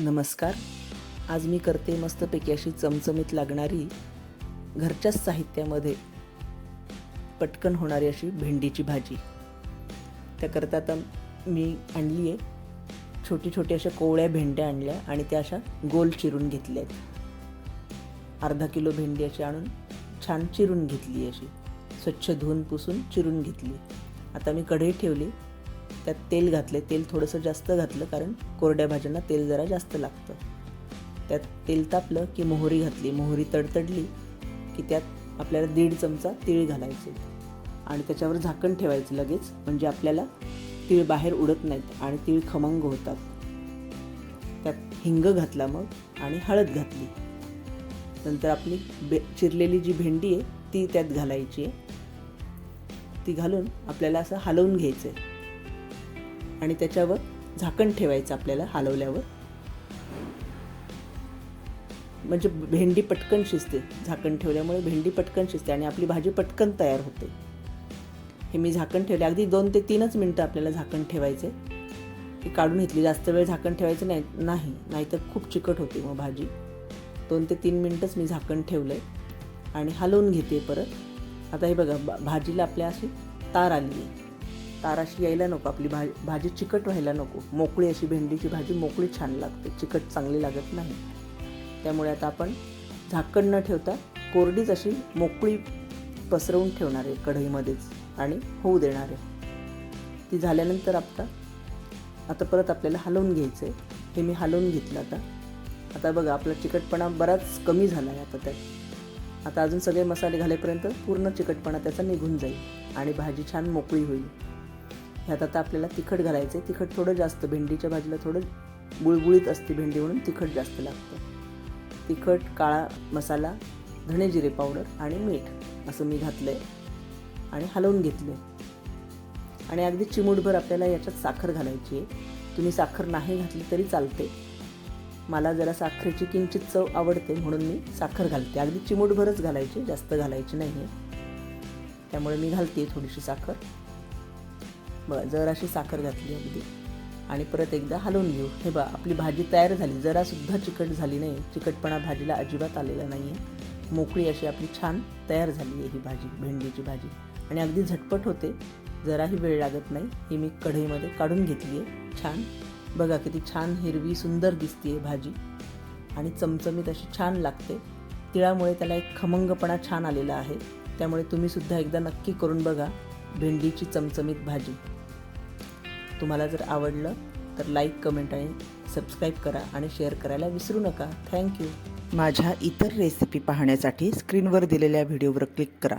नमस्कार. आज मी करते मस्तपैकी अशी चमचमीत लागणारी घरच्याच साहित्यामध्ये पटकन होणारी अशी भेंडीची भाजी. त्याकरता आता मी आणली आहे छोटी छोटी अशा कोवळ्या भेंड्या आणल्या आणि त्या अशा गोल चिरून घेतल्या आहेत. अर्धा किलो भेंडी अशी आणून छान चिरून घेतली, अशी स्वच्छ धुवून पुसून चिरून घेतली. आता मी कढई ठेवली, त्यात तेल घातले. तेल थोडंसं जास्त घातलं कारण कोरड्या भाज्यांना तेल जरा जास्त लागतं. त्यात तेल तापलं की मोहरी घातली. मोहरी तडतडली की त्यात आपल्याला 1.5 चमचा तीळ घालायचे आणि त्याच्यावर झाकण ठेवायचं लगेच, म्हणजे आपल्याला तीळ बाहेर उडत नाहीत आणि तीळ खमंग होतात. त्यात हिंग घातला मग आणि हळद घातली. नंतर आपली चिरलेली जी भेंडी आहे ती त्यात घालायची आहे. ती घालून आपल्याला असं हलवून घ्यायचं आहे आणि त्याच्यावर झाकण ठेवायचं आपल्याला हलवल्यावर, म्हणजे भेंडी पटकन शिजते. झाकण ठेवल्यामुळे भेंडी पटकन शिजते आणि आपली भाजी पटकन तयार होते. हे मी झाकण ठेवले, अगदी 2 ते 3च मिनटं आपल्याला झाकण ठेवायचे. ती काढून घेतली. जास्त वेळ झाकण ठेवायचं नाहीतर खूप चिकट होते मग भाजी. 2 ते 3 मिनटंच मी झाकण ठेवलं आहे आणि हलवून घेते परत. आता हे बघा, भाजीला आपल्या अशी तार आली आहे. तार अशी यायला नको, आपली भाजी चिकट व्हायला नको. मोकळी अशी भेंडीची भाजी मोकळी छान लागते, चिकट चांगली लागत नाही. त्यामुळे आता आपण झाकण न ठेवता कोरडीच अशी मोकळी पसरवून ठेवणार आहे कढईमध्येच आणि होऊ देणार आहे. ती झाल्यानंतर आता परत आपल्याला हलवून घ्यायचं आहे. हे मी हलवून घेतलं. आता बघा, आपला चिकटपणा बराच कमी झाला आहे. आता अजून सगळे मसाले घालेपर्यंत पूर्ण चिकटपणा त्याचा निघून जाईल आणि भाजी छान मोकळी होईल. ह्यात आता आपल्याला तिखट घालायचं आहे. तिखट थोडं जास्त, भेंडीच्या भाजीला थोडं गुळगुळीत असते भेंडी म्हणून तिखट जास्त लागतं. तिखट, काळा मसाला, धणे जिरे पावडर आणि मीठ असं मी घातलं आहे आणि हलवून घेतले. आणि अगदी चिमूटभर आपल्याला याच्यात साखर घालायची आहे. तुम्ही साखर नाही घातली तरी चालते. मला जरा साखरेची किंचित चव आवडते म्हणून मी साखर घालते. अगदी चिमूटभरच घालायची, जास्त घालायची नाही आहे. त्यामुळे मी घालते थोडीशी साखर. बघा, जराशी साखर घातली अगदी आणि परत एकदा हलवून घेऊ. हे बघा, आपली भाजी तयार झाली. जरासुद्धा चिकट झाली नाही, चिकटपणा भाजीला अजिबात आलेला नाही आहे. मोकळी अशी आपली छान तयार झाली आहे ही भाजी, भेंडीची भाजी. आणि अगदी झटपट होते, जराही वेळ लागत नाही. ही मी कढईमध्ये काढून घेतली आहे. छान बघा, किती छान हिरवी सुंदर दिसते आहे भाजी आणि चमचमीत अशी छान लागते. तिळामुळे त्याला एक खमंगपणा छान आलेला आहे. त्यामुळे तुम्हीसुद्धा एकदा नक्की करून बघा भेंडीची चमचमीत भाजी. तुम्हाला जर आवडलं तर लाईक, कमेंट आणि सबस्क्राईब करा आणि शेअर करायला विसरू नका. थँक्यू. माझ्या इतर रेसिपी पाहण्यासाठी स्क्रीनवर दिलेल्या व्हिडिओवर क्लिक करा.